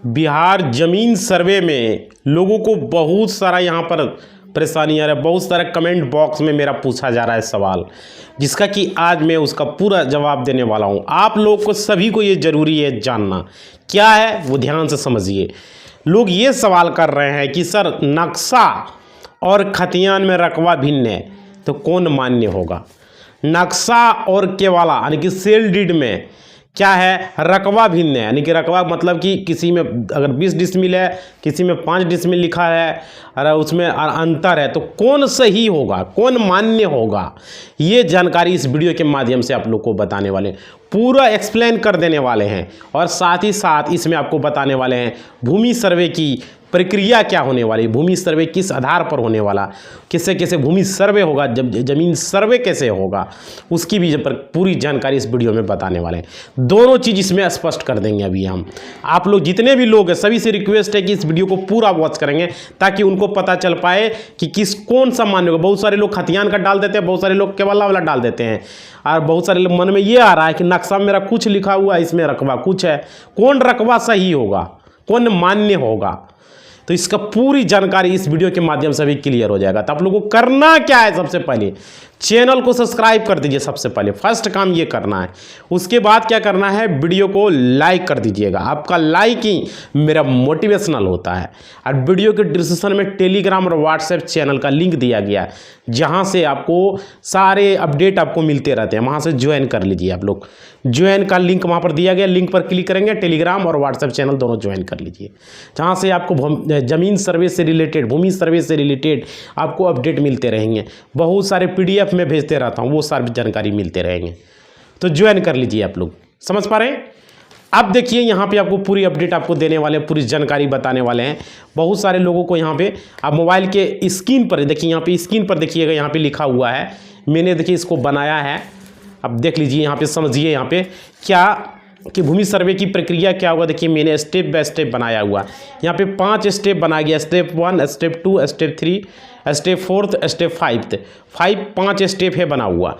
बिहार जमीन सर्वे में लोगों को बहुत सारा यहाँ पर परेशानी आ रहा है। बहुत सारा कमेंट बॉक्स में मेरा पूछा जा रहा है सवाल, जिसका कि आज मैं उसका पूरा जवाब देने वाला हूँ। आप लोग को सभी को ये ज़रूरी है जानना, क्या है वो ध्यान से समझिए। लोग ये सवाल कर रहे हैं कि सर नक्शा और खतियान में रकबा भिन्न है तो कौन मान्य होगा। नक्शा और केवाला यानी कि सेल डीड में क्या है, रकबा भिन्न है। यानी कि रकबा मतलब कि किसी में अगर 20 डिसमिल है, किसी में 5 डिसमिल लिखा है और उसमें अंतर है, तो कौन सही होगा, कौन मान्य होगा, ये जानकारी इस वीडियो के माध्यम से आप लोग को बताने वाले हैं। पूरा एक्सप्लेन कर देने वाले हैं और साथ ही साथ इसमें आपको बताने वाले हैं भूमि सर्वे की प्रक्रिया क्या होने वाली, भूमि सर्वे किस आधार पर होने वाला, किससे कैसे भूमि सर्वे होगा, जब जमीन सर्वे कैसे होगा, उसकी भी पूरी जानकारी इस वीडियो में बताने वाले हैं। दोनों चीज़ इसमें स्पष्ट कर देंगे अभी हम। आप लोग जितने भी लोग हैं सभी से रिक्वेस्ट है कि इस वीडियो को पूरा वॉच करेंगे ताकि उनको पता चल पाए कि कौन सा मान्य होगा। बहुत सारे लोग खतियान का डाल देते हैं, बहुत सारे लोग केवला वाला डाल देते हैं और बहुत सारे लोग मन में ये आ रहा है कि नक्शा में मेरा कुछ लिखा हुआ है, इसमें रकबा कुछ है। कौन रकबा सही होगा, कौन मान्य होगा, तो इसका पूरी जानकारी इस वीडियो के माध्यम से भी क्लियर हो जाएगा। तो आप लोगों को करना क्या है, सबसे पहले चैनल को सब्सक्राइब कर दीजिए। सबसे पहले फर्स्ट काम ये करना है। उसके बाद क्या करना है, वीडियो को लाइक कर दीजिएगा। आपका लाइक ही मेरा मोटिवेशनल होता है। और वीडियो के डिस्क्रिप्शन में टेलीग्राम और व्हाट्सएप चैनल का लिंक दिया गया है, जहाँ से आपको सारे अपडेट आपको मिलते रहते हैं। वहाँ से ज्वाइन कर लीजिए। आप लोग ज्वाइन का लिंक वहाँ पर दिया गया, लिंक पर क्लिक करेंगे, टेलीग्राम और व्हाट्सएप चैनल दोनों ज्वाइन कर लीजिए, जहाँ से आपको ज़मीन सर्वे से रिलेटेड, भूमि सर्वे से रिलेटेड आपको अपडेट मिलते रहेंगे। बहुत सारे PDF में भेजते रहता हूँ, वो सारी जानकारी मिलते रहेंगे। तो ज्वाइन कर लीजिए। आप लोग समझ पा रहे हैं। अब देखिए यहाँ पे आपको पूरी अपडेट आपको देने वाले, पूरी जानकारी बताने वाले हैं। बहुत सारे लोगों को यहाँ पे आप मोबाइल के स्क्रीन पर देखिए, यहाँ पे स्क्रीन पर देखिएगा, यहाँ पे लिखा हुआ है। मैंने देखिए इसको बनाया है, अब देख लीजिए, यहाँ पे समझिए यहाँ पे क्या कि भूमि सर्वे की प्रक्रिया क्या होगा। देखिए मैंने स्टेप बाय स्टेप बनाया हुआ, यहाँ पे 5 स्टेप बनाया गया। Step 1, step 2, step 3, step 4, step 5 5 step है बना हुआ।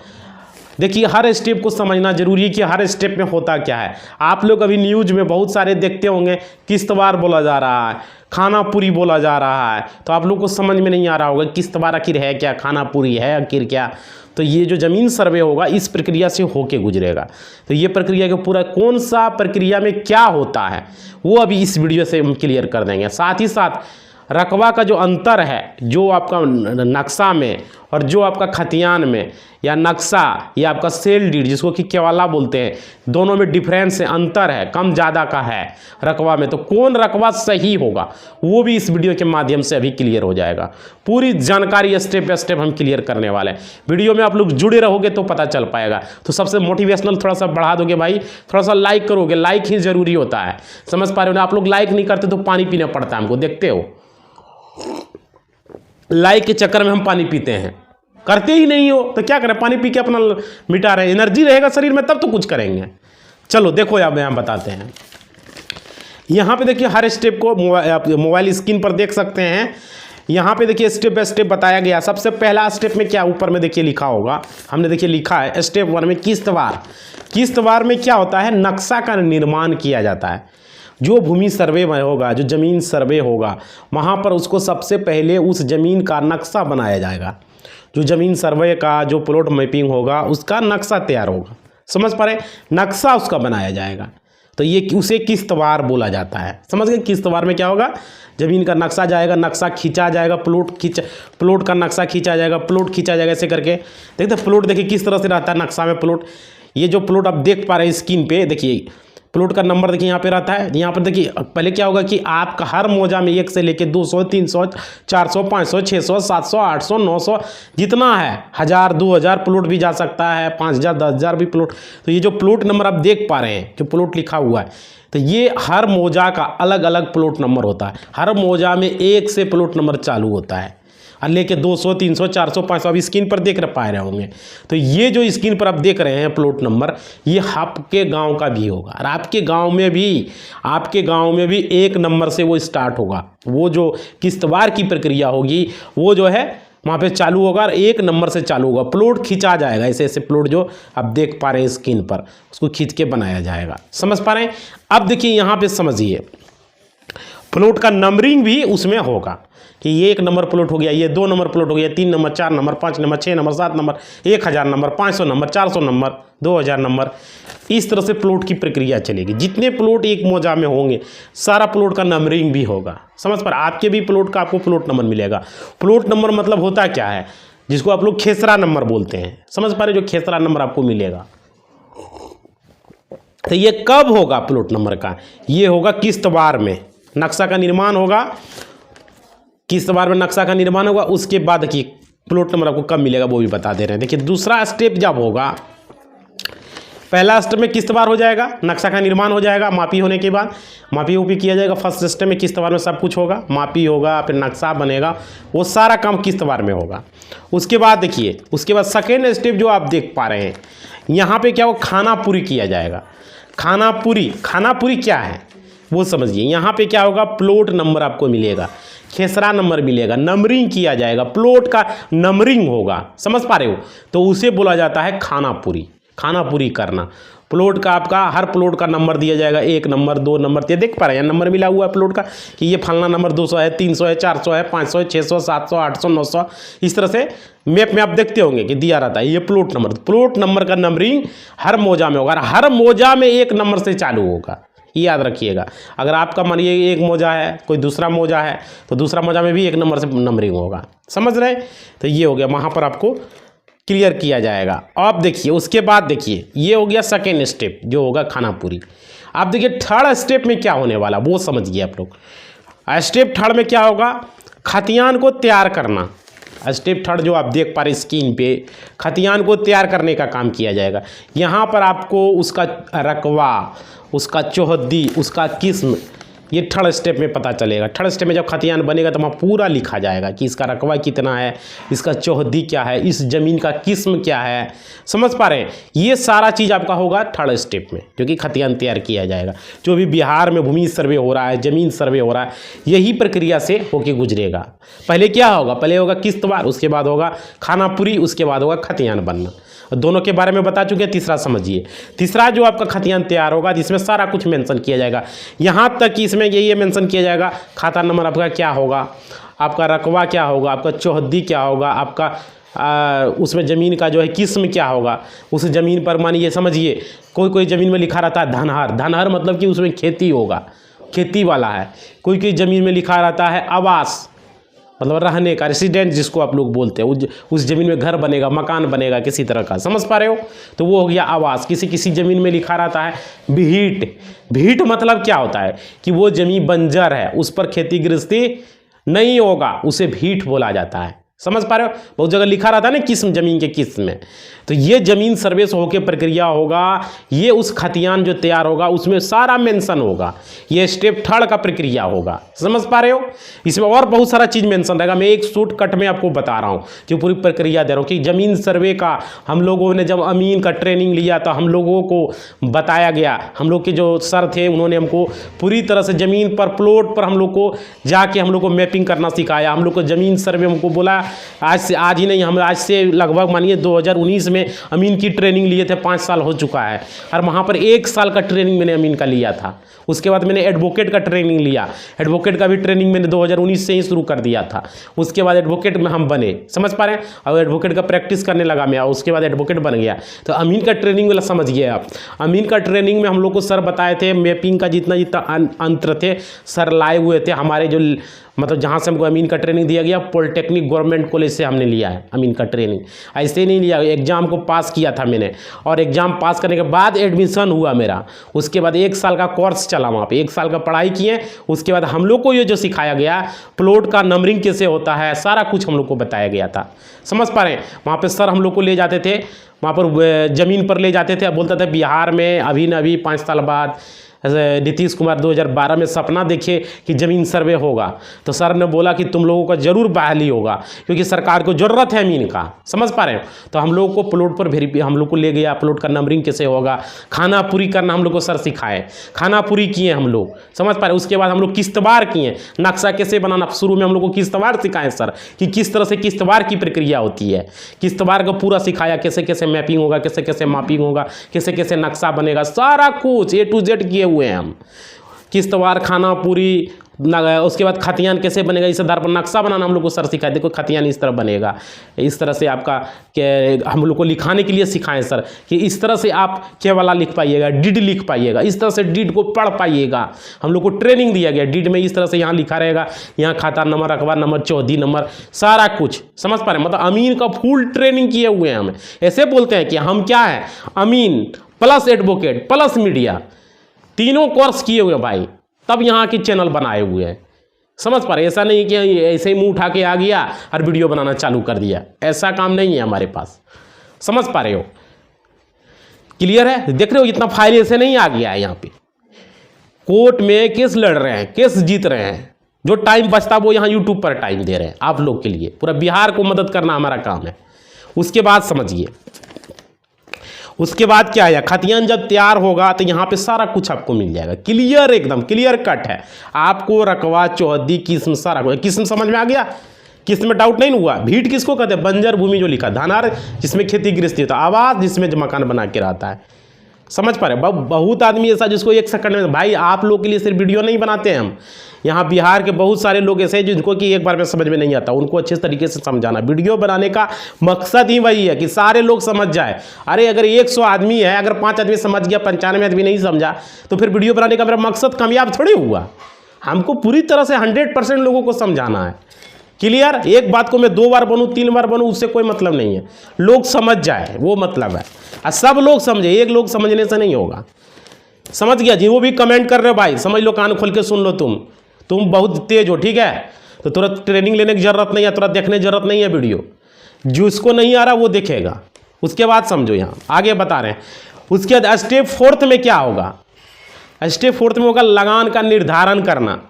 देखिए हर स्टेप को समझना जरूरी है कि हर स्टेप में होता क्या है। आप लोग अभी न्यूज़ में बहुत सारे देखते होंगे, किश्तवाड़ बोला जा रहा है, खानापुरी बोला जा रहा है, तो आप लोग को समझ में नहीं आ रहा होगा किश्तवाड़ आखिर है क्या, खानापुरी है आखिर क्या। तो ये जो ज़मीन सर्वे होगा इस प्रक्रिया से होके गुजरेगा। तो ये प्रक्रिया के पूरा कौन सा प्रक्रिया में क्या होता है वो अभी इस वीडियो से हम क्लियर कर देंगे। साथ ही साथ रकबा का जो अंतर है, जो आपका नक्शा में और जो आपका खतियान में, या नक्शा या आपका सेल डीड जिसको कि केवाला बोलते हैं, दोनों में डिफरेंस है, अंतर है, कम ज़्यादा का है रकबा में। तो कौन रकबा सही होगा वो भी इस वीडियो के माध्यम से अभी क्लियर हो जाएगा। पूरी जानकारी स्टेप बाय स्टेप हम क्लियर करने वाले हैं। वीडियो में आप लोग जुड़े रहोगे तो पता चल पाएगा। तो सबसे मोटिवेशनल थोड़ा सा बढ़ा दोगे भाई, थोड़ा सा लाइक करोगे, लाइक ही ज़रूरी होता है। समझ पा रहे हो ना। आप लोग लाइक नहीं करते तो पानी पीना पड़ता है हमको, देखते हो लाइक के चक्कर में हम पानी पीते हैं। करते ही नहीं हो तो क्या करें, पानी पी के अपना मिटा रहे। एनर्जी रहेगा शरीर में तब तो कुछ करेंगे। चलो देखो अब यहाँ बताते हैं। यहाँ पे देखिए हर स्टेप को मोबाइल स्क्रीन पर देख सकते हैं। यहाँ पे देखिए स्टेप बाय स्टेप बताया गया। सबसे पहला स्टेप में क्या, ऊपर में देखिए लिखा होगा, हमने देखिए लिखा है स्टेप 1 में किश्तवाड़। किश्तवाड़ में क्या होता है, नक्शा का निर्माण किया जाता है। जो भूमि सर्वे में होगा, जो ज़मीन सर्वे होगा, वहाँ पर उसको सबसे पहले उस ज़मीन का नक्शा बनाया जाएगा। जो ज़मीन सर्वे का जो प्लॉट मैपिंग होगा उसका नक्शा तैयार होगा। समझ पा रहे, नक्शा उसका बनाया जाएगा। तो ये उसे किश्तवाड़ बोला जाता है। समझ गए। किश्तवाड़ में क्या होगा, ज़मीन का नक्शा जाएगा, नक्शा खींचा जाएगा, प्लॉट का नक्शा खींचा जाएगा, प्लॉट खींचा जाएगा। ऐसे करके देखते प्लॉट देखिए किस तरह से रहता है नक्शा में प्लॉट। ये जो प्लॉट आप देख पा रहे हैं स्क्रीन पे, देखिए प्लॉट का नंबर देखिए यहाँ पे रहता है। यहाँ पर देखिए पहले क्या होगा कि आपका हर मौजा में 1 से लेके 200, 300, 400, 500, 600, 700, 800, 900 जितना है, 1000, 2000 प्लॉट भी जा सकता है, 5000, 10,000 भी प्लॉट। तो ये जो प्लॉट नंबर आप देख पा रहे हैं, जो प्लॉट लिखा हुआ है, तो ये हर मौजा का अलग अलग प्लॉट नंबर होता है। हर मौजा में 1 से प्लॉट नंबर चालू होता है और लेके 200, 300, 400, 500 अभी स्क्रीन पर देख पा रहे होंगे। तो ये जो स्क्रीन पर आप देख रहे हैं प्लॉट नंबर, ये आपके गांव का भी होगा और आपके गांव में भी 1 नंबर से वो स्टार्ट होगा। वो जो किश्तवाड़ की प्रक्रिया होगी वो जो है वहाँ पे चालू होगा और 1 नंबर से चालू होगा। प्लॉट खींचा जाएगा, ऐसे ऐसे प्लॉट जो आप देख पा रहे हैं स्क्रीन पर, उसको खींच के बनाया जाएगा। समझ पा रहे हैं। अब देखिए यहाँ पे समझिए, प्लॉट का नंबरिंग भी उसमें होगा कि ये 1 नंबर प्लॉट हो गया, ये 2 नंबर प्लॉट हो गया, 3 number, 4 number, 5 number, 6 number, 7 number, 1000 number, 500 number, 400 number, 2000 number. इस तरह से प्लॉट की प्रक्रिया चलेगी। जितने प्लॉट एक मौजा में होंगे सारा प्लॉट का नंबरिंग भी होगा। समझ पर आपके भी प्लॉट का आपको प्लॉट नंबर मिलेगा। प्लॉट नंबर मतलब होता क्या है, जिसको आप लोग खेसरा नंबर बोलते हैं। समझ पा रहे, जो खेसरा नंबर आपको मिलेगा। तो ये कब होगा प्लॉट नंबर का, ये होगा किस्तवार में नक्शा का निर्माण होगा। किस्तवार में नक्शा का निर्माण होगा, उसके बाद की प्लॉट नंबर आपको कब मिलेगा वो भी बता दे रहे हैं। देखिए दूसरा स्टेप जब होगा, पहला स्टेप में किस्तवार हो जाएगा, नक्शा का निर्माण हो जाएगा, मापी होने के बाद मापी उपी किया जाएगा। फर्स्ट स्टेप में किस्तवार में सब कुछ होगा, मापी होगा, फिर नक्शा बनेगा, वो सारा काम किस्तवार में होगा। उसके बाद देखिए, उसके बाद सेकेंड स्टेप जो आप देख पा रहे हैं यहाँ पे क्या हो, खानापुरी किया जाएगा। खानापुरी क्या है वो समझिए। यहाँ पे क्या होगा, प्लॉट नंबर आपको मिलेगा, खेसरा नंबर मिलेगा, नंबरिंग किया जाएगा, प्लॉट का नंबरिंग होगा। समझ पा रहे हो, तो उसे बोला जाता है खानापुरी करना। प्लॉट का आपका हर प्लॉट का नंबर दिया जाएगा, 1 नंबर 2 नंबर, ये देख पा रहे हैं नंबर मिला हुआ है प्लॉट का कि ये फलना नंबर 200 है, 300 है, 400 है, 500 है, 600, 700, 800, 900। इस तरह से मैप में आप देखते होंगे कि दिया रहता है ये प्लॉट नंबर। प्लॉट नंबर का नंबरिंग हर मौजा में होगा, हर मौजा में 1 नंबर से चालू होगा, ये याद रखिएगा। अगर आपका मानिए 1 मौजा है, कोई दूसरा मौजा है, तो दूसरा मौजा में भी 1 नंबर से नंबरिंग होगा। समझ रहे, तो ये हो गया, वहाँ पर आपको क्लियर किया जाएगा। अब देखिए उसके बाद देखिए, ये हो गया सेकेंड स्टेप जो होगा खानापुरी। आप देखिए थर्ड स्टेप में क्या होने वाला वो समझिए आप लोग। स्टेप थर्ड में क्या होगा, खतियान को तैयार करना। स्टेप थर्ड जो आप देख पा रहे स्क्रीन पे, खतियान को तैयार करने का काम किया जाएगा। यहाँ पर आपको उसका रकबा, उसका चौहद्दी, उसका किस्म, ये थर्ड स्टेप में पता चलेगा। थर्ड स्टेप में जब खतियान बनेगा तो वहाँ पूरा लिखा जाएगा कि इसका रकबा कितना है, इसका चौहद्दी क्या है, इस ज़मीन का किस्म क्या है। समझ पा रहे हैं, ये सारा चीज़ आपका होगा थर्ड स्टेप में, जो कि खतियान तैयार किया जाएगा। जो भी बिहार में भूमि सर्वे हो रहा है, ज़मीन सर्वे हो रहा है, यही प्रक्रिया से होके गुजरेगा। पहले क्या होगा, पहले होगा किस्तवार, उसके बाद होगा खानापुरी, उसके बाद होगा खतियान बनना। दोनों के बारे में बता चुके हैं। तीसरा समझिए, तीसरा जो आपका खतियान तैयार होगा जिसमें सारा कुछ मेंशन किया जाएगा। यहाँ तक कि इसमें ये मेंशन किया जाएगा खाता नंबर आपका क्या होगा, आपका रकबा क्या होगा, आपका चौहद्दी क्या होगा, आपका उसमें ज़मीन का जो है किस्म क्या होगा। उस ज़मीन पर मानिए समझिए कोई ज़मीन में लिखा रहता है धनहर मतलब कि उसमें खेती होगा, खेती वाला है। कोई ज़मीन में लिखा रहता है आवास, मतलब रहने का, रेसिडेंट जिसको आप लोग बोलते हैं, उस ज़मीन में घर बनेगा, मकान बनेगा किसी तरह का। समझ पा रहे हो, तो वो हो गया आवास। किसी ज़मीन में लिखा रहता है भीट मतलब क्या होता है कि वो ज़मीन बंजर है, उस पर खेती गृहस्थी नहीं होगा, उसे भीट बोला जाता है। समझ पा रहे हो, बहुत जगह लिखा रहता है ना किस्म, ज़मीन के किस्म में। तो ये ज़मीन सर्वे से होकर प्रक्रिया होगा, ये उस खतियान जो तैयार होगा उसमें सारा मेंशन होगा। ये स्टेप थर्ड का प्रक्रिया होगा। समझ पा रहे हो, इसमें और बहुत सारा चीज़ मेंशन रहेगा। मैं एक शॉर्टकट में आपको बता रहा हूँ जो पूरी प्रक्रिया दे रहा हूँ कि ज़मीन सर्वे का हम लोगों ने जब अमीन का ट्रेनिंग लिया तो हम लोगों को बताया गया, हम लोग के जो सर थे उन्होंने हमको पूरी तरह से ज़मीन पर प्लॉट पर हम लोग को जाके हम लोग को मैपिंग करना सिखाया। हम लोग को ज़मीन सर्वे हमको बोला आज ही नहीं, हम आज से लगभग मानिए 2019 में अमीन की ट्रेनिंग लिए थे, 5 साल हो चुका है। और वहाँ पर 1 साल का ट्रेनिंग मैंने अमीन का लिया था। उसके बाद मैंने एडवोकेट का ट्रेनिंग लिया, एडवोकेट का भी ट्रेनिंग मैंने 2019 से ही शुरू कर दिया था। उसके बाद एडवोकेट में हम बने, समझ पा रहे हैं, और एडवोकेट का प्रैक्टिस करने लगा मैं, उसके बाद एडवोकेट बन गया। तो अमीन का ट्रेनिंग वाला समझिए आप। अमीन का ट्रेनिंग में हम लोग को सर बताए थे मैपिंग का जितना अंतर थे सर लाए हुए थे। हमारे जो मतलब जहाँ से हमको अमीन का ट्रेनिंग दिया गया पॉलिटेक्निक गवर्नमेंट कॉलेज से हमने लिया है अमीन का ट्रेनिंग। ऐसे नहीं लिया, एग्ज़ाम को पास किया था मैंने, और एग्ज़ाम पास करने के बाद एडमिशन हुआ मेरा। उसके बाद 1 साल का कोर्स चला, वहाँ पे 1 साल का पढ़ाई किए। उसके बाद हम लोग को ये जो सिखाया गया प्लॉट का नंबरिंग कैसे होता है सारा कुछ हम लोग को बताया गया था। समझ पा रहे हैं, वहाँ पर सर हम लोग को ले जाते थे, वहाँ पर ज़मीन पर ले जाते थे, बोलता था बिहार में अभी 5 साल बाद नीतीश कुमार 2012 में सपना देखे कि ज़मीन सर्वे होगा। तो सर ने बोला कि तुम लोगों का ज़रूर बहाली होगा क्योंकि सरकार को ज़रूरत है अमीन का। समझ पा रहे हो, तो हम लोग को प्लॉट पर हम लोग को ले गया, प्लॉट का नंबरिंग कैसे होगा, खानापुरी करना हम लोग को सर सिखाए, खानापुरी किए हम लोग। समझ पा रहे, उसके बाद हम लोग किस्तवार किए, नक्शा कैसे बनाना। शुरू में हम लोग को किस्तवार सिखाए सर कि किस तरह से किस्तवार की प्रक्रिया होती है। किस्तवार को पूरा सिखाया, कैसे कैसे मैपिंग होगा, कैसे कैसे मापिंग होगा, कैसे कैसे नक्शा बनेगा, सारा कुछ A to Z किए हुए हैं हम। किस्तवार खाना पूरी, उसके बाद खतियान कैसे बनेगा, इस आधार पर नक्शा बनाना हम लोग को सर सिखाए। देखो खतियान इस तरह बनेगा, इस तरह से आपका हम लोग को लिखाने के लिए सिखाएं सर कि इस तरह से आप के वाला लिख पाइएगा, डिड लिख पाइएगा, इस तरह से डिड को पढ़ पाइएगा। हम लोग को ट्रेनिंग दिया गया, डिड में इस तरह से यहाँ लिखा रहेगा, यहाँ खाता नंबर, अखबार नंबर, चौहदी नंबर, सारा कुछ समझ पा रहे हैं। मतलब अमीन का फुल ट्रेनिंग किए हुए हैं हम। ऐसे बोलते हैं कि हम क्या है, अमीन प्लस एडवोकेट प्लस मीडिया, तीनों कोर्स किए हुए भाई, तब यहाँ की चैनल बनाए हुए हैं। समझ पा रहे, ऐसा नहीं कि ऐसे ही मुंह उठा के आ गया और वीडियो बनाना चालू कर दिया, ऐसा काम नहीं है हमारे पास। समझ पा रहे हो, क्लियर है? देख रहे हो इतना फाइल ऐसे नहीं आ गया है। यहाँ पे कोर्ट में केस लड़ रहे हैं, केस जीत रहे हैं, जो टाइम बचता वो यहाँ यूट्यूब पर टाइम दे रहे हैं आप लोग के लिए। पूरा बिहार को मदद करना हमारा काम है। उसके बाद समझिए, उसके बाद क्या है, खतियान जब तैयार होगा तो यहाँ पे सारा कुछ आपको मिल जाएगा, क्लियर, एकदम क्लियर कट है। आपको रकवा, चौहदी, किस्म, सारा किस्म समझ में आ गया, किस्म में डाउट नहीं हुआ। भीट किसको कहते हैं? बंजर भूमि जो लिखा, धानार जिसमें खेती गृहस्थी होता है, आवास जिसमें मकान बना के रहता है। समझ पा रहे? बहुत आदमी ऐसा जिसको 1 सेकंड में, भाई आप लोग के लिए सिर्फ वीडियो नहीं बनाते हैं हम, यहाँ बिहार के बहुत सारे लोग ऐसे हैं जिनको कि एक बार में समझ में नहीं आता, उनको अच्छे तरीके से समझाना। वीडियो बनाने का मकसद ही वही है कि सारे लोग समझ जाए। अरे अगर 100 आदमी है, अगर 5 आदमी समझ गया, 95 आदमी नहीं समझा, तो फिर वीडियो बनाने का मेरा मकसद कामयाब थोड़ी हुआ। हमको पूरी तरह से 100% लोगों को समझाना है, क्लियर। एक बात को मैं 2 बार बनूं, 3 बार बनूं, उससे कोई मतलब नहीं है, लोग समझ जाए वो मतलब है। और सब लोग समझे, एक लोग समझने से नहीं होगा। समझ गया जी? वो भी कमेंट कर रहे हो भाई, समझ लो, कान खोल के सुन लो, तुम बहुत तेज हो, ठीक है, तो तुरंत ट्रेनिंग लेने की जरूरत नहीं है, तुरंत देखने की जरूरत नहीं है वीडियो, जिसको नहीं आ रहा वो देखेगा। उसके बाद समझो, यहाँ आगे बता रहे हैं। उसके बाद स्टेप 4 में क्या होगा? स्टेप 4 में होगा लगान का निर्धारण करना,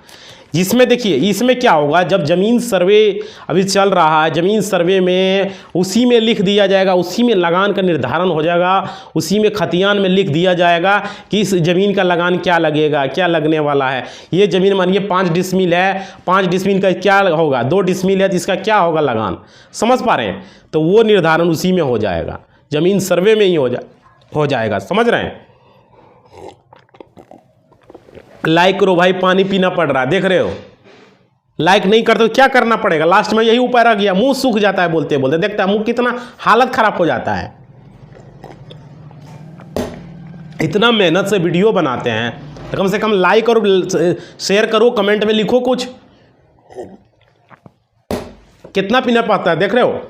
जिसमें देखिए इसमें क्या होगा, जब जमीन सर्वे अभी चल रहा है, जमीन सर्वे में उसी में लिख दिया जाएगा, उसी में लगान का निर्धारण हो जाएगा, उसी में खतियान में लिख दिया जाएगा कि इस ज़मीन का लगान क्या लगेगा, क्या लगने वाला है। ये ज़मीन मानिए 5 डिसमिल है, 5 डिसमिल का क्या होगा, 2 डिसमिल है तो इसका क्या होगा लगान। समझ पा रहे हैं? तो वो निर्धारण उसी में हो जाएगा, ज़मीन सर्वे में ही हो जाएगा। समझ रहे हैं? लाइक करो भाई, पानी पीना पड़ रहा है, देख रहे हो, लाइक नहीं करते तो क्या करना पड़ेगा? लास्ट में यही उपाय रह गया, मुंह सूख जाता है बोलते बोलते, देखता है मुंह कितना हालत खराब हो जाता है। इतना मेहनत से वीडियो बनाते हैं तो कम से कम लाइक और शेयर करो, कमेंट में लिखो कुछ। कितना पीना पड़ता है, देख रहे हो,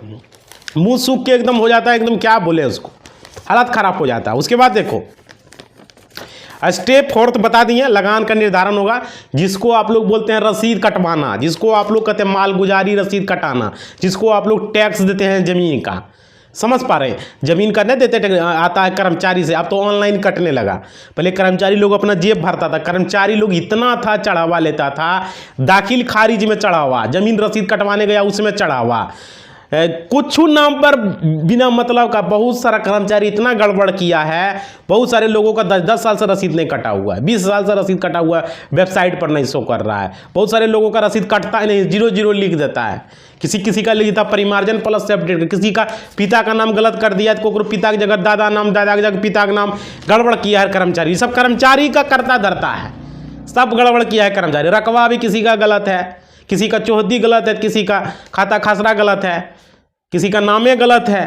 मुंह सूख के एकदम हो जाता है, एकदम क्या बोले उसको, हालत खराब हो जाता है। उसके बाद देखो स्टेप 4 बता दिए, लगान का निर्धारण होगा, जिसको आप लोग बोलते हैं रसीद कटवाना, जिसको आप लोग कहते हैं मालगुजारी रसीद कटाना, जिसको आप लोग टैक्स देते हैं ज़मीन का। समझ पा रहे हैं? ज़मीन का नहीं देते, आता है कर्मचारी से, अब तो ऑनलाइन कटने लगा। पहले कर्मचारी लोग अपना जेब भरता था, कर्मचारी लोग इतना था चढ़ावा लेता था, दाखिल खारिज में चढ़ावा, ज़मीन रसीद कटवाने गया उसमें चढ़ावा, कुछ नाम पर बिना मतलब का बहुत सारा कर्मचारी इतना गड़बड़ किया है। बहुत सारे लोगों का 10-10 साल से रसीद नहीं कटा हुआ है, 20 साल से रसीद कटा हुआ है, वेबसाइट पर नहीं शो कर रहा है। बहुत सारे लोगों का रसीद कटता ही नहीं, 0-0 लिख देता है। किसी का लिखता परिमार्जन प्लस से अपडेट, किसी का पिता का नाम गलत कर दिया, तो पिता की जगह दादा नाम, दादा की जगह पिता का नाम, गड़बड़ किया है कर्मचारी। सब कर्मचारी का करता धरता है, सब गड़बड़ किया है कर्मचारी। रकबा भी किसी का गलत है, किसी का चौहदी गलत है, किसी का खाता खसरा गलत है, किसी का नामे गलत है।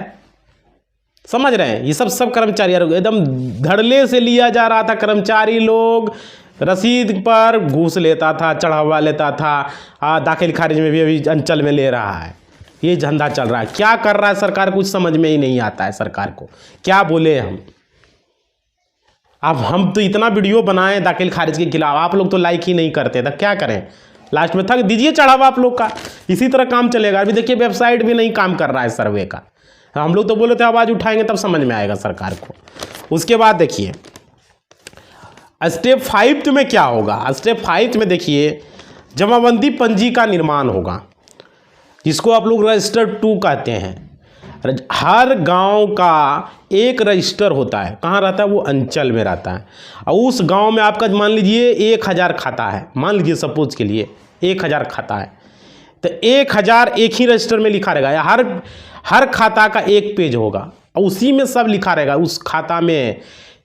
समझ रहे हैं? ये सब कर्मचारी एकदम धड़ल्ले से लिया जा रहा था। कर्मचारी लोग रसीद पर घूस लेता था, चढ़ावा लेता था, दाखिल खारिज में भी अभी अंचल में ले रहा है। ये धंधा चल रहा है। क्या कर रहा है सरकार, कुछ समझ में ही नहीं आता है सरकार को, क्या बोले हम। अब हम तो इतना वीडियो बनाएं दाखिल खारिज के खिलाफ, आप लोग तो लाइक ही नहीं करते, तो क्या करें? लास्ट में थक दीजिए चढ़ावा आप लोग का, इसी तरह काम चलेगा। अभी देखिए वेबसाइट भी नहीं काम कर रहा है सर्वे का। हम लोग तो बोले थे आवाज़ उठाएंगे तब समझ में आएगा सरकार को। उसके बाद देखिए स्टेप 5 में क्या होगा। स्टेप 5 में देखिए जमाबंदी पंजी का निर्माण होगा, जिसको आप लोग रजिस्टर 2 कहते हैं। हर गांव का एक रजिस्टर होता है, कहाँ रहता है? वो अंचल में रहता है। और उस गांव में आपका मान लीजिए 1000 खाता है, मान लीजिए सपोज के लिए 1000 खाता है, तो 1000 एक ही रजिस्टर में लिखा रहेगा, या हर खाता का एक पेज होगा और उसी में सब लिखा रहेगा। उस खाता में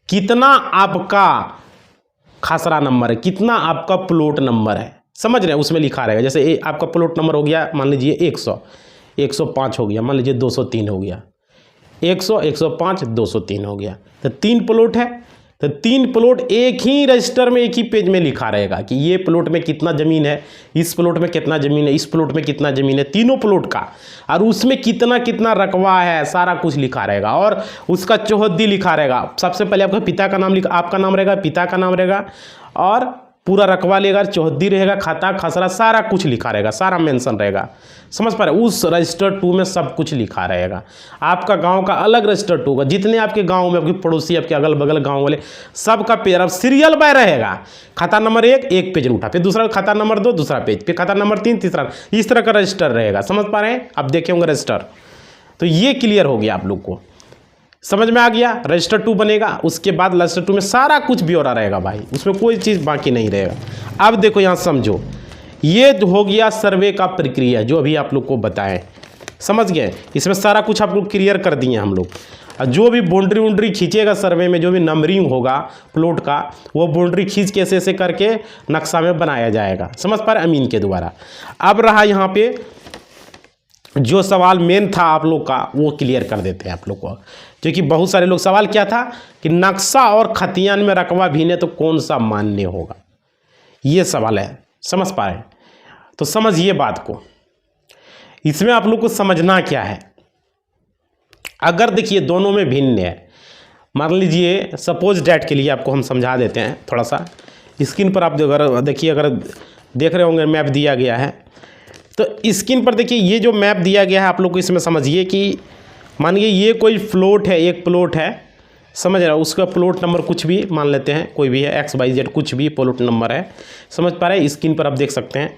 कितना आपका खसरा नंबर है, कितना आपका प्लॉट नंबर है, समझ रहे हैं, उसमें लिखा रहेगा। जैसे आपका प्लॉट नंबर हो गया मान लीजिए 100, 105 हो गया, मान लीजिए 203 हो गया, 100, 105, 203 हो गया, तो 3 प्लॉट है, तो 3 प्लॉट एक ही रजिस्टर में एक ही पेज में लिखा रहेगा कि ये प्लॉट में कितना ज़मीन है, इस प्लॉट में कितना ज़मीन है, इस प्लॉट में कितना ज़मीन है, तीनों प्लॉट का, और उसमें कितना कितना रकबा है, सारा कुछ लिखा रहेगा। और उसका चौहद्दी लिखा रहेगा। सबसे पहले आपका पिता का नाम आपका नाम रहेगा, पिता का नाम रहेगा, और पूरा रकबा लेगा, चौहद्दी रहेगा, खाता खसरा सारा कुछ लिखा रहेगा, सारा मेंशन रहेगा, समझ पा रहे। उस रजिस्टर 2 में सब कुछ लिखा रहेगा। आपका गांव का अलग रजिस्टर 2 होगा, जितने आपके गांव में आपके पड़ोसी, आपके अगल बगल गांव वाले, सबका पेज अब सीरियल बाय रहेगा। खाता नंबर 1 एक पेज उठा, फिर दूसरा खाता नंबर 2 दूसरा पेज, फिर खाता नंबर 3 तीसरा, इस तरह का रजिस्टर रहेगा, समझ पा रहे हैं। अब देखे होंगे रजिस्टर, तो ये क्लियर हो गया आप लोग को, समझ में आ गया। रजिस्टर 2 बनेगा, उसके बाद रजिस्टर 2 में सारा कुछ ब्यौरा रहेगा भाई, उसमें कोई चीज़ बाकी नहीं रहेगा। अब देखो यहाँ समझो, ये हो गया सर्वे का प्रक्रिया जो अभी आप लोग को बताएं, समझ गए। इसमें सारा कुछ आप लोग क्लियर कर दिए हम लोग। जो भी बाउंड्री वुंड्री खींचेगा सर्वे में, जो भी नंबरिंग होगा प्लॉट का, वो बाउंड्री खींच के ऐसे करके नक्शा में बनाया जाएगा, समझ पा रहे अमीन के द्वारा। अब रहा यहाँ पे जो सवाल मेन था आप लोग का, वो क्लियर कर देते हैं आप लोग को, क्योंकि बहुत सारे लोग सवाल क्या था कि नक्शा और खतियान में रकबा भिन्न तो कौन सा मान्य होगा, ये सवाल है, समझ पा रहे। तो समझिए बात को, इसमें आप लोग को समझना क्या है। अगर देखिए दोनों में भिन्न है, मान लीजिए सपोज डैट के लिए आपको हम समझा देते हैं थोड़ा सा। स्क्रीन पर आप अगर देखिए, अगर देख रहे होंगे मैप दिया गया है, तो स्क्रीन पर देखिए ये जो मैप दिया गया है आप लोग को, इसमें समझिए कि मानिए ये कोई प्लॉट है, एक प्लॉट है, समझ रहे हो, उसका प्लॉट नंबर कुछ भी मान लेते हैं, कोई भी है XYZ कुछ भी प्लॉट नंबर है, समझ पा रहे हैं। स्क्रीन पर आप देख सकते हैं,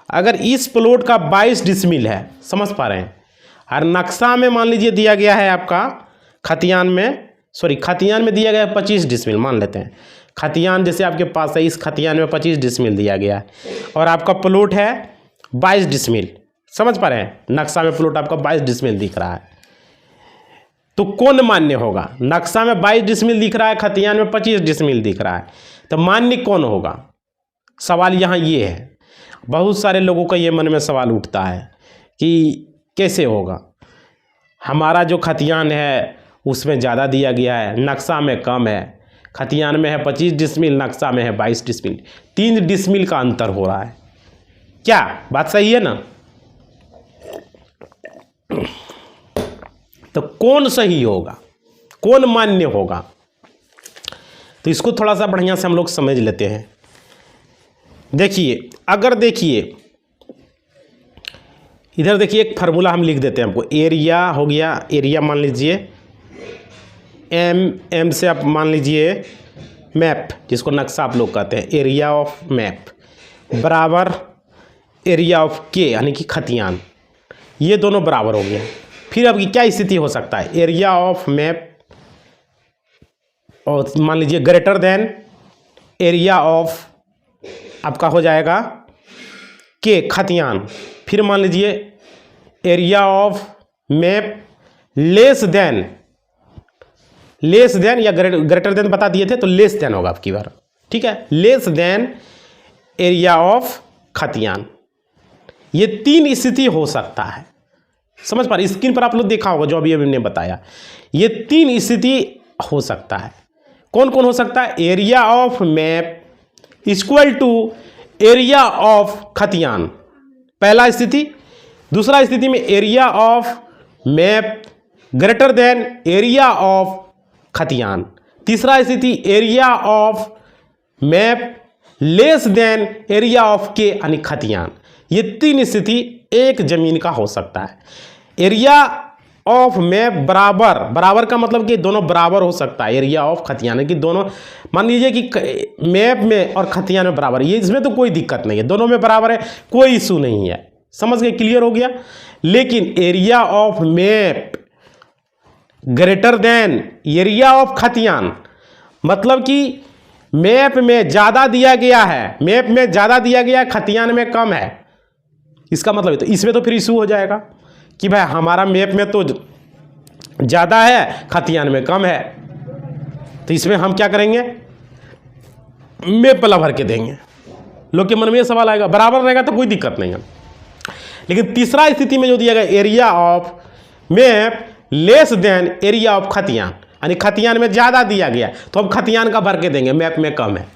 अगर इस प्लॉट का 22 डिसमिल है, समझ पा रहे हैं, और नक्शा में मान लीजिए दिया गया है आपका खतियान में, खतियान में दिया गया है 25 डिसमिल, मान लेते हैं खतियान जैसे आपके पास है, इस खतियान में 25 डिसमिल दिया गया है, और आपका प्लॉट है 22 डिसमिल, समझ पा रहे हैं। नक्शा में प्लॉट आपका 22 डिसमिल दिख रहा है, तो कौन मान्य होगा? नक्शा में 22 डिसमिल दिख रहा है, खतियान में 25 डिसमिल दिख रहा है, तो मान्य कौन होगा? सवाल यहाँ ये है। बहुत सारे लोगों का ये मन में सवाल उठता है कि कैसे होगा, हमारा जो खतियान है उसमें ज़्यादा दिया गया है, नक्शा में कम है, खतियान में है 25 डिसमिल, नक्शा में है 22 डिसमिल, 3 डिसमिल का अंतर हो रहा है। क्या बात सही है ना? तो कौन सही होगा, कौन मान्य होगा? तो इसको थोड़ा सा बढ़िया से हम लोग समझ लेते हैं। देखिए, अगर देखिए इधर देखिए, एक फार्मूला हम लिख देते हैं आपको। एरिया हो गया, एरिया मान लीजिए एम से आप मान लीजिए मैप, जिसको नक्शा आप लोग कहते हैं, एरिया ऑफ मैप बराबर एरिया ऑफ के यानी कि खतियान, ये दोनों बराबर हो गया। फिर अब क्या स्थिति हो सकता है? एरिया ऑफ मैप और मान लीजिए ग्रेटर देन एरिया ऑफ आपका हो जाएगा के खतियान, फिर मान लीजिए area of map less then या ग्रेटर देन बता दिए थे, तो लेस देन होगा आपकी बार, ठीक है, लेस देन एरिया ऑफ खतियान। ये 3 स्थिति हो सकता है, समझ पा रहे? स्क्रीन पर आप लोग देखा होगा जो अभी हमने बताया, ये 3 स्थिति हो सकता है। कौन कौन हो सकता है? Area of map equal to area of khatiyan, पहला स्थिति। दूसरा स्थिति में area of map greater than area of khatiyan. तीसरा स्थिति area of map less than area of के यानी खतियान। ये 3 स्थिति एक जमीन का हो सकता है। एरिया ऑफ मैप बराबर का मतलब कि दोनों बराबर हो सकता है। एरिया ऑफ खतियान कि दोनों मान लीजिए कि मैप में और खतियान में बराबर, ये इसमें तो कोई दिक्कत नहीं है, दोनों में बराबर है, कोई इशू नहीं है, समझ गए? क्लियर हो गया। लेकिन area of map greater than area of khatiyan, मतलब कि मैप में ज़्यादा दिया गया है, मैप में ज़्यादा दिया गया है, खतियान में कम है, इसका मतलब है, तो इसमें तो फिर इशू हो जाएगा कि भाई हमारा मैप में तो ज़्यादा है, खतियान में कम है, तो इसमें हम क्या करेंगे? मैप वाला भर के देंगे। लोग के मन में ये सवाल आएगा, बराबर रहेगा तो कोई दिक्कत नहीं है। लेकिन तीसरा स्थिति में जो दिया गया area of map less than area of khatiyan, यानी खतियान में ज़्यादा दिया गया तो हम खतियान का भर के देंगे, मैप में कम है।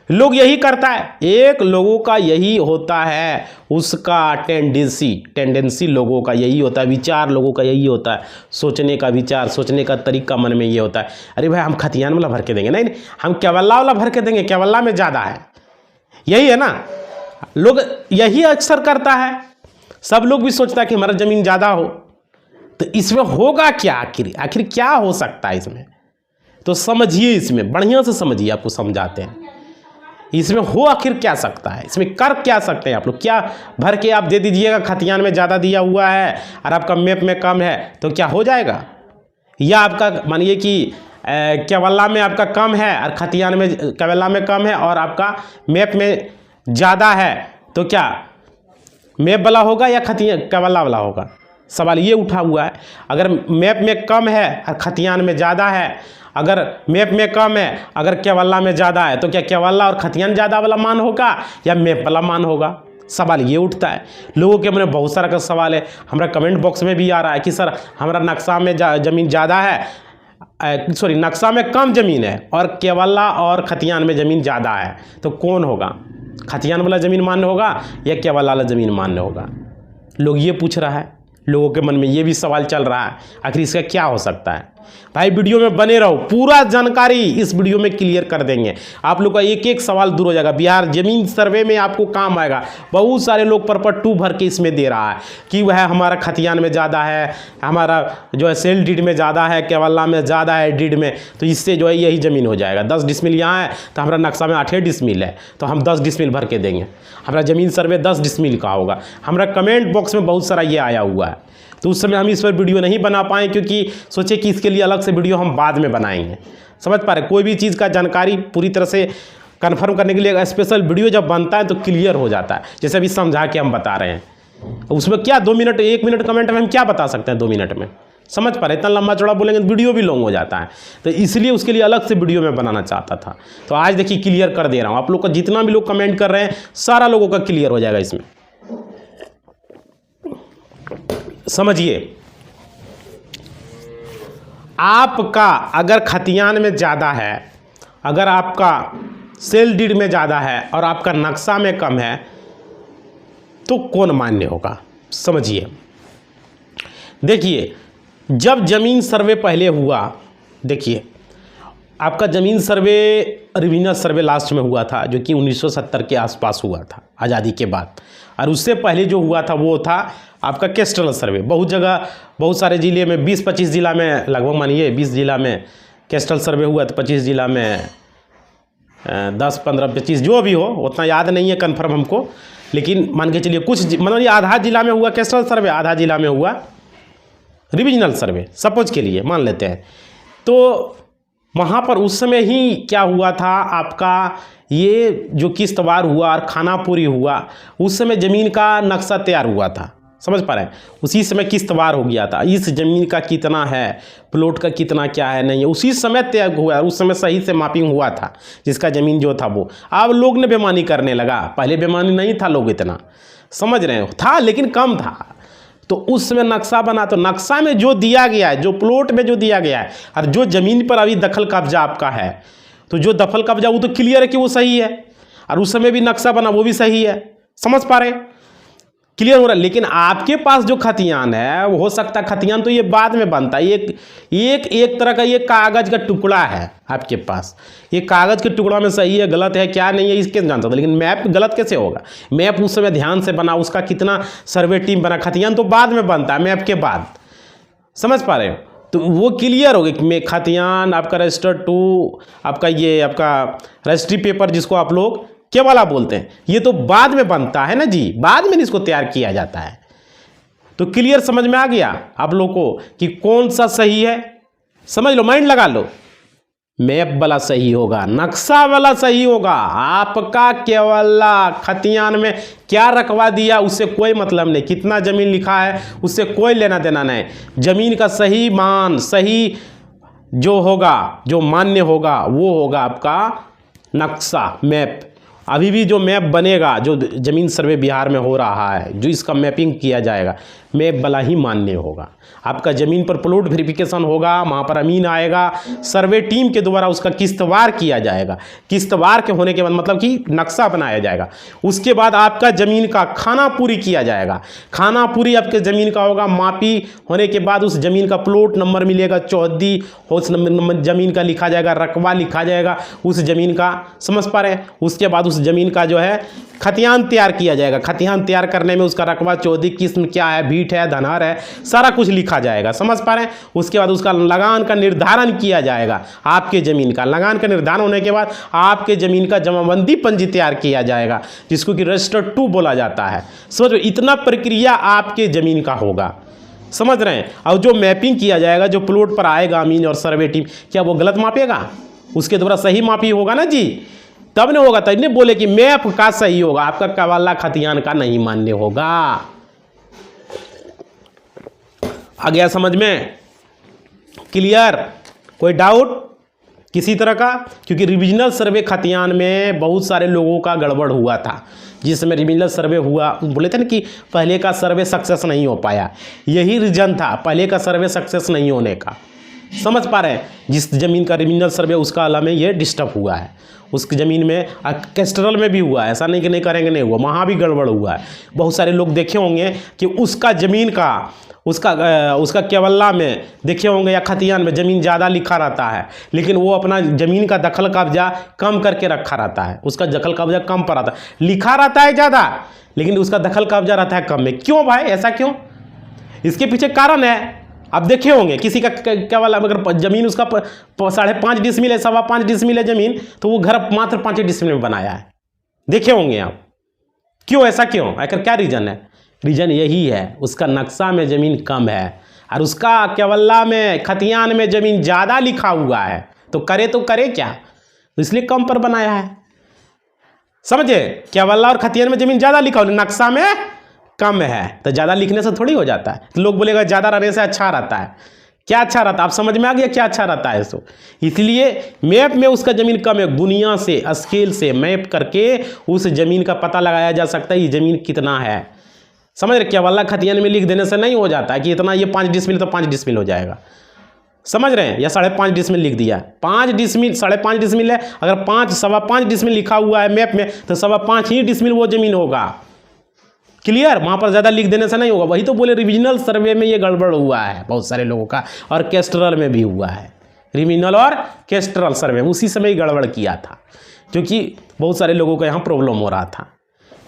लोग यही करता है, एक लोगों का यही होता है, उसका टेंडेंसी लोगों का यही होता है, विचार लोगों का यही होता है, सोचने का विचार, सोचने का तरीका मन में ये होता है, अरे भाई हम खतियान वाला भर के देंगे, नहीं हम केवल्ला वाला भर के देंगे, केवल्ला में ज़्यादा है। यही है ना, लोग यही अक्सर करता है। सब लोग भी सोचता है कि हमारा ज़मीन ज़्यादा हो, तो इसमें होगा क्या, आखिर क्या हो सकता है इसमें, तो समझिए, इसमें बढ़िया से समझिए, आपको समझाते हैं इसमें हो आखिर क्या सकता है, इसमें कर क्या सकते हैं आप लोग। क्या भर के आप दे दीजिएगा, खतियान में ज़्यादा दिया हुआ है और आपका मैप में कम है, तो क्या हो जाएगा? या आपका मानिए कि केवल्ला में आपका कम है और खतियान में, केवल्ला में कम है और आपका मैप में ज़्यादा है, तो क्या मैप वाला होगा या केवल्ला वाला होगा? सवाल ये उठा हुआ है। अगर मैप में कम है और खतियान में ज़्यादा है, अगर मैप में कम है अगर केवल्ला में ज़्यादा है, तो क्या केवल्ला और खतियान ज़्यादा वाला मान होगा या मैप वाला मान होगा? सवाल ये उठता है। लोगों के मन में बहुत सारा का सवाल है, हमारा कमेंट बॉक्स में भी आ रहा है कि सर हमारा नक्शा में ज़मीन ज़्यादा है, नक्शा में कम ज़मीन है और केवल्ला और खतियान में ज़मीन ज़्यादा है, तो कौन होगा? खतियान वाला ज़मीन मान्य होगा या केवल्ला वाला ज़मीन मान्य होगा? लोग ये पूछ रहा है, लोगों के मन में ये भी सवाल चल रहा है, आखिर इसका क्या हो सकता है। भाई वीडियो में बने रहो, पूरा जानकारी इस वीडियो में क्लियर कर देंगे। आप लोग का एक एक सवाल दूर हो जाएगा। बिहार जमीन सर्वे में आपको काम आएगा। बहुत सारे लोग परपर 2 भर के इसमें दे रहा है कि वह हमारा खतियान में ज़्यादा है, हमारा जो है सेल डीड में ज़्यादा है, केवल्ला में ज़्यादा है डीड में, तो इससे जो है यही ज़मीन हो जाएगा। 10 डिसमिल यहाँ है तो हमारा नक्शा में 8 डिसमिल है, तो हम 10 डिसमिल भर के देंगे, हमारा ज़मीन सर्वे 10 डिसमिल का होगा। हमारा कमेंट बॉक्स में बहुत सारा ये आया हुआ है, तो उस समय हम इस पर वीडियो नहीं बना पाए क्योंकि सोचे कि इसके लिए अलग से वीडियो हम बाद में बनाएंगे। समझ पा रहे, कोई भी चीज़ का जानकारी पूरी तरह से कंफर्म करने के लिए स्पेशल वीडियो जब बनता है तो क्लियर हो जाता है। जैसे अभी समझा के हम बता रहे हैं, उसमें क्या 2 मिनट 1 मिनट कमेंट में हम क्या बता सकते हैं 2 मिनट में? समझ पा रहे, इतना लंबा चौड़ा बोलेंगे तो वीडियो भी लॉन्ग हो जाता है, तो इसलिए उसके लिए अलग से वीडियो में बनाना चाहता था। तो आज देखिए क्लियर कर दे रहा हूँ। आप लोग का जितना भी लोग कमेंट कर रहे हैं सारा लोगों का क्लियर हो जाएगा इसमें। समझिए, आपका अगर खतियान में ज़्यादा है, अगर आपका सेल डीड में ज़्यादा है और आपका नक्शा में कम है, तो कौन मान्य होगा? समझिए, देखिए जब ज़मीन सर्वे पहले हुआ, देखिए आपका ज़मीन सर्वे रिवीजन सर्वे लास्ट में हुआ था, जो कि 1970 के आसपास हुआ था आज़ादी के बाद, और उससे पहले जो हुआ था वो था आपका कैस्ट्रल सर्वे। बहुत जगह, बहुत सारे ज़िले में, 20-25 ज़िला में, लगभग मानिए 20 ज़िला में कैस्ट्रल सर्वे हुआ, तो 25 ज़िला में 10-15-25 जो भी हो, उतना याद नहीं है कन्फर्म हमको, लेकिन मान के चलिए कुछ मतलब ये आधा ज़िला में हुआ कैस्ट्रल सर्वे, आधा ज़िला में हुआ रिविजनल सर्वे, सपोज के लिए मान लेते हैं। तो वहाँ पर उस समय ही क्या हुआ था, आपका ये जो किश्तवार हुआ और खानापुरी हुआ, उस समय ज़मीन का नक्शा तैयार हुआ था। समझ पा रहे हैं, उसी समय किश्तवार हो गया था, इस ज़मीन का कितना है, प्लॉट का कितना क्या है नहीं है, उसी समय तय हुआ, उस समय सही से मापिंग हुआ था जिसका ज़मीन जो था वो। अब लोग ने बेईमानी करने लगा, पहले बेईमानी नहीं था लोग इतना, समझ रहे हैं, था लेकिन कम था। तो उस समय नक्शा बना, तो नक्शा में जो दिया गया है, जो प्लॉट में जो दिया गया है, और जो ज़मीन पर अभी दखल कब्जा आपका है, तो जो दखल कब्जा वो तो क्लियर है कि वो सही है, और उस समय भी नक्शा बना वो भी सही है। समझ पा रहे, क्लियर हो रहा है। लेकिन आपके पास जो खतियान है, वो हो सकता है खतियान तो ये बाद में बनता है, एक तरह का ये कागज़ का टुकड़ा है आपके पास, ये कागज़ के टुकड़ा में सही है गलत है क्या नहीं है इसके जान सकते, लेकिन मैप गलत कैसे होगा? मैप उस समय ध्यान से बना, उसका कितना सर्वे टीम बना, खतियान तो बाद में बनता है, मैप के बाद। समझ पा रहे हो, तो वो क्लियर हो गया कि खतियान आपका रजिस्टर 2, आपका ये आपका रजिस्ट्री पेपर जिसको आप लोग केवल्ला बोलते हैं, ये तो बाद में बनता है ना जी, बाद में इसको तैयार किया जाता है। तो क्लियर समझ में आ गया आप लोग को कि कौन सा सही है? समझ लो, माइंड लगा लो। मैप वाला सही होगा, नक्शा वाला सही होगा। आपका केवल्ला खतियान में क्या रखवा दिया उससे कोई मतलब नहीं, कितना ज़मीन लिखा है उससे कोई लेना देना नहीं। ज़मीन का सही मान, सही जो होगा, जो मान्य होगा, वो होगा आपका नक्शा मैप, अभी भी जो मैप बनेगा, जो ज़मीन सर्वे बिहार में हो रहा है, जो इसका मैपिंग किया जाएगा, मैप वाला ही मान्य होगा। आपका ज़मीन पर प्लॉट वेरिफिकेशन होगा, वहाँ पर अमीन आएगा, सर्वे टीम के द्वारा उसका किस्तवार किया जाएगा। किस्तवार के होने के बाद मतलब कि नक्शा बनाया जाएगा। उसके बाद आपका ज़मीन का खाना पूरी किया जाएगा। खाना पूरी आपके ज़मीन का होगा। मापी होने के बाद उस ज़मीन का प्लॉट नंबर मिलेगा, चौहद्दी उस नंबर ज़मीन का लिखा जाएगा, रकबा लिखा जाएगा उस ज़मीन का, समझ पा रहे हैं। उसके बाद उस ज़मीन का जो है खतियान तैयार किया जाएगा। खतियान तैयार करने में उसका रकबा, चौहद्दी, किस्म क्या है, भीट है, धनार है, सारा कुछ लिखा जाएगा, समझ पा रहे हैं। उसके बाद उसका लगान का निर्धारण किया जाएगा। आपके ज़मीन का लगान का निर्धारण होने के बाद आपके ज़मीन का जमाबंदी पंजी तैयार किया जाएगा, जिसको कि रजिस्टर 2 बोला जाता है। समझो, इतना प्रक्रिया आपके ज़मीन का होगा, समझ रहे हैं। और जो मैपिंग किया जाएगा, जो प्लॉट पर आएगा अमीन और सर्वे टीम, क्या वो गलत मापेगा? उसके द्वारा सही मापी होगा ना जी, तब नहीं होगा। तब नहीं बोले कि मैप का सही होगा, आपका कवाला खतियान का नहीं मान्य होगा। आ गया समझ में? क्लियर? कोई डाउट किसी तरह का? क्योंकि रिविजनल सर्वे खतियान में बहुत सारे लोगों का गड़बड़ हुआ था। जिस समय रिविजनल सर्वे हुआ, बोले थे ना कि पहले का सर्वे सक्सेस नहीं हो पाया, यही रीजन था पहले का सर्वे सक्सेस नहीं होने का, समझ पा रहे हैं। जिस ज़मीन का रिविजनल सर्वे उसका अला में ये डिस्टर्ब हुआ है, उसकी ज़मीन में कैस्ट्रल में भी हुआ है, ऐसा नहीं कि नहीं करेंगे, नहीं हुआ, वहाँ भी गड़बड़ हुआ है। बहुत सारे लोग देखे होंगे कि उसका ज़मीन का उसका केवल्ला में देखे होंगे या खतियान में ज़मीन ज़्यादा लिखा रहता है, लेकिन वो अपना ज़मीन का दखल कब्जा कम करके रखा रहता है। उसका दखल कब्जा कम पर आता है, लिखा रहता है ज़्यादा, लेकिन उसका दखल कब्जा रहता है कम में। क्यों भाई, ऐसा क्यों? इसके पीछे कारण है। अब देखे होंगे किसी का केवल अगर ज़मीन उसका 5.5 डिसमिल है, 5.25 डिसमिल है ज़मीन, तो वो घर मात्र 5 डिसमिल में बनाया है। देखे होंगे आप। क्यों, ऐसा क्यों? आखिर क्या रीज़न है? रीज़न यही है, उसका नक्शा में ज़मीन कम है और उसका केवल्ला में खतियान में ज़मीन ज़्यादा लिखा हुआ है, तो करे क्या? तो इसलिए कम पर बनाया है, समझे। केवल्ला और खतियान में ज़मीन ज़्यादा लिखा हुआ, नक्शा में कम है, तो ज़्यादा लिखने से थोड़ी हो जाता है। तो लोग बोलेगा ज़्यादा रहने से अच्छा रहता है। क्या अच्छा रहता है? आप समझ में आ गया क्या अच्छा रहता है इसको? इसलिए मैप में उसका ज़मीन कम है, गुनिया से, स्केल से मैप करके उस ज़मीन का पता लगाया जा सकता है ये ज़मीन कितना है, समझ रहे। केवल्ला खतियान में लिख देने से नहीं हो जाता है कि इतना, ये 5 डिसमिल तो 5 डिसमिल हो जाएगा, समझ रहे हैं। या 5.5 डिसमिल लिख दिया, 5 डिसमिल 5.5 डिसमिल है, अगर 5.25 डिसमिल लिखा हुआ है मैप में, तो 5.25 ही डिसमिल वो ज़मीन होगा। क्लियर? वहाँ पर ज़्यादा लिख देने से नहीं होगा। वही तो बोले रिविजनल सर्वे में ये गड़बड़ हुआ है बहुत सारे लोगों का, और कैस्ट्रल में भी हुआ है। रिविजनल और कैस्ट्रल सर्वे उसी समय ही गड़बड़ किया था, क्योंकि बहुत सारे लोगों का यहाँ प्रॉब्लम हो रहा था।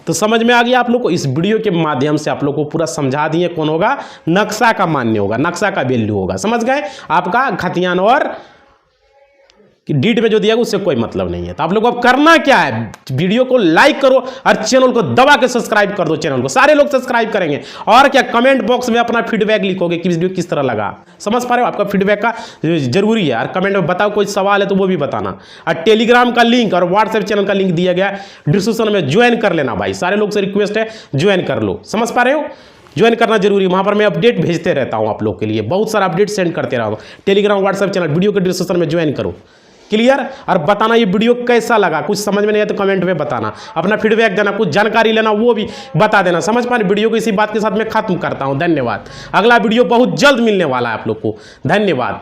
तो समझ में आ गया आप लोग को? इस वीडियो के माध्यम से आप लोग को पूरा समझा दिए कौन होगा, नक्शा का मान्य होगा, नक्शा का वैल्यू होगा, समझ गए। आपका खतियान और डीड में जो दिया उससे कोई मतलब नहीं है। तो आप लोग को अब करना क्या है, वीडियो को लाइक करो और चैनल को दबा के सब्सक्राइब कर दो। चैनल को सारे लोग सब्सक्राइब करेंगे, और क्या कमेंट बॉक्स में अपना फीडबैक लिखोगे कि वीडियो किस तरह लगा, समझ पा रहे हो। आपका फीडबैक का जरूरी है, और कमेंट में बताओ कोई सवाल है तो वो भी बताना। और टेलीग्राम का लिंक और व्हाट्सएप चैनल का लिंक दिया गया डिस्क्रिप्शन में, ज्वाइन कर लेना भाई। सारे लोग से रिक्वेस्ट है ज्वाइन कर लो, समझ पा रहे हो। ज्वाइन करना जरूरी, वहाँ पर मैं अपडेट भेजते रहता हूँ आप लोग के लिए, बहुत सारा अपडेट सेंड करते रहता हूँ। टेलीग्राम व्हाट्सएप चैनल वीडियो के डिस्क्रिप्शन में ज्वाइन करो। क्लियर? और बताना ये वीडियो कैसा लगा, कुछ समझ में नहीं है तो कमेंट में बताना, अपना फीडबैक देना, कुछ जानकारी लेना वो भी बता देना, समझ पा रहे। वीडियो को इसी बात के साथ मैं खत्म करता हूँ। धन्यवाद। अगला वीडियो बहुत जल्द मिलने वाला है आप लोग को। धन्यवाद।